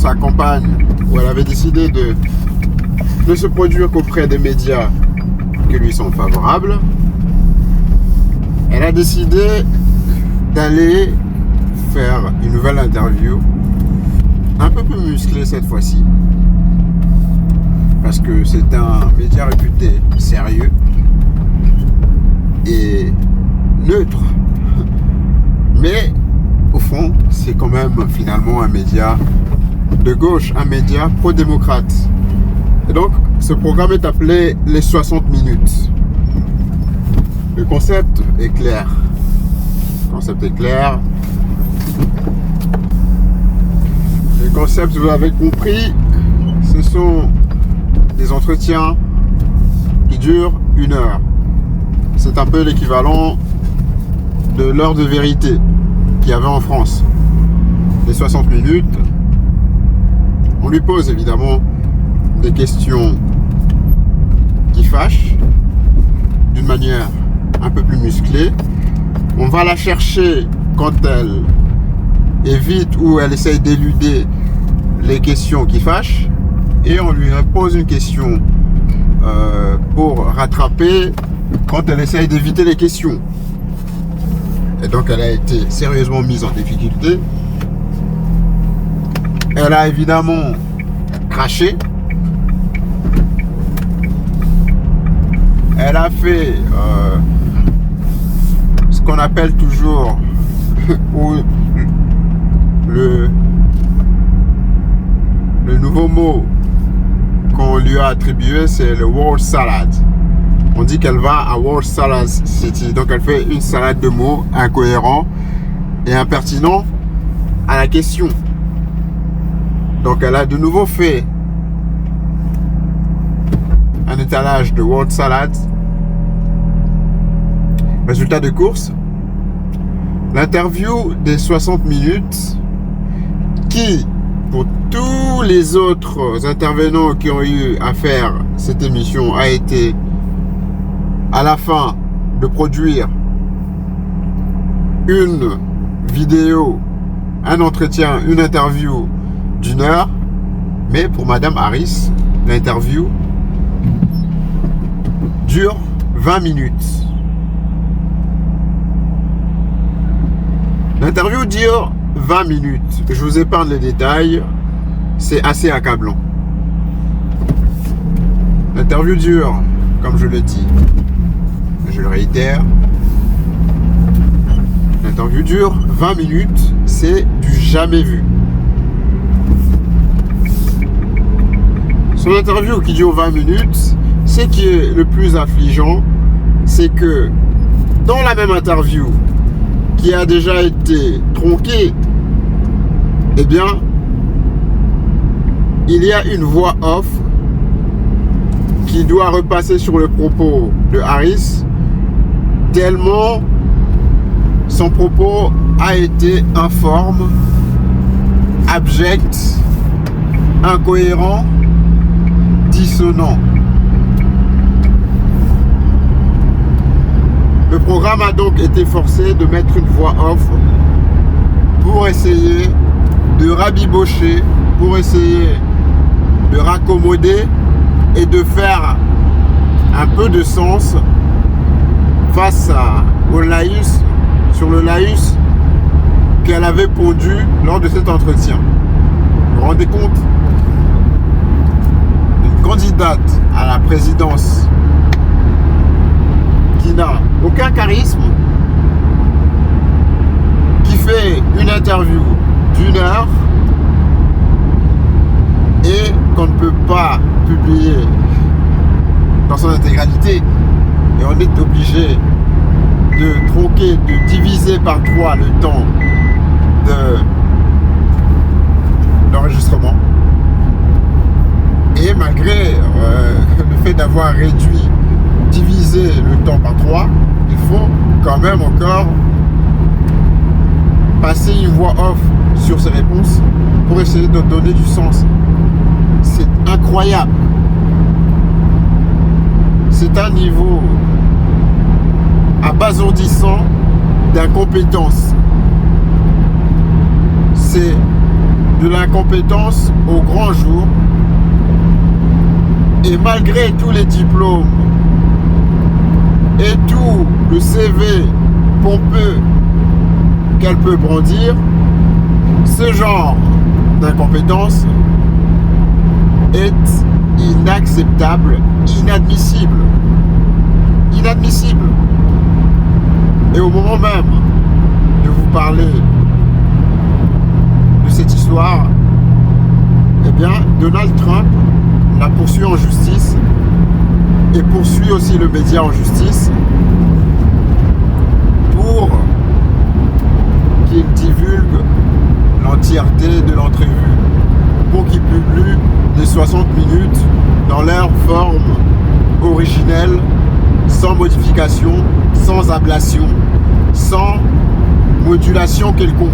sa campagne où elle avait décidé de ne se produire qu'auprès des médias qui lui sont favorables, elle a décidé d'aller faire une nouvelle interview, un peu plus musclée cette fois-ci, parce que c'est un média réputé sérieux et neutre, mais au fond c'est quand même finalement un média de gauche, un média pro-démocrate. Et donc ce programme est appelé les 60 minutes. Le concept est clair. Le concept est clair. Le concept, vous l'avez compris, ce sont des entretiens qui durent 1 heure. C'est un peu l'équivalent de l'heure de vérité qu'il y avait en France. Les 60 minutes, on lui pose évidemment des questions qui fâchent d'une manière un peu plus musclée. On va la chercher quand elle évite ou elle essaye d'éluder les questions qui fâchent, et on lui pose une question pour rattraper quand elle essaye d'éviter les questions. Et donc elle a été sérieusement mise en difficulté. Elle a évidemment craché. Elle a fait ce qu'on appelle toujours le nouveau mot qu'on lui a attribué, c'est le word salad. On dit qu'elle va à Word Salad City, donc elle fait une salade de mots incohérents et impertinents à la question. Donc elle a de nouveau fait un étalage de word salad. Résultat de course, l'interview des 60 minutes qui, pour tous les autres intervenants qui ont eu à faire cette émission, a été à la fin de produire une vidéo, un entretien, une interview d'1 heure. Mais pour Madame Harris, l'interview dure 20 minutes. L'interview dure 20 minutes. Je vous épargne les détails. C'est assez accablant. L'interview dure, comme je le dis, je le réitère, l'interview dure 20 minutes. C'est du jamais vu. Son interview qui dure 20 minutes, ce qui est le plus affligeant, c'est que dans la même interview qui a déjà été tronquée, eh bien, il y a une voix off qui doit repasser sur le propos de Harris, tellement son propos a été informe, abject, incohérent, dissonant. Le programme a donc été forcé de mettre une voix off pour essayer de rabibocher, pour essayer de raccommoder et de faire un peu de sens face au laïus, sur le laïus qu'elle avait pondu lors de cet entretien. Vous vous rendez compte? Une candidate à la présidence qui n'a aucun charisme, qui fait une interview d'1 heure et qu'on ne peut pas publier dans son intégralité, et on est obligé de tronquer, de diviser par 3 le temps de l'enregistrement. Et malgré le fait d'avoir réduit, divisé le temps par 3, il faut quand même encore passer une voix off sur ces réponses pour essayer de donner du sens. C'est incroyable. C'est un niveau abasourdissant d'incompétence. C'est de l'incompétence au grand jour. Et malgré tous les diplômes et tout le CV pompeux qu'elle peut brandir, ce genre d'incompétence est inacceptable, inadmissible. Inadmissible. Et au moment même de vous parler de cette histoire, eh bien, Donald Trump la poursuit en justice et poursuit aussi le média en justice pour qu'il divulgue l'entièreté de l'entrevue, pour qu'il publie les 60 minutes dans leur forme originelle, sans modification, sans ablation, sans modulation quelconque.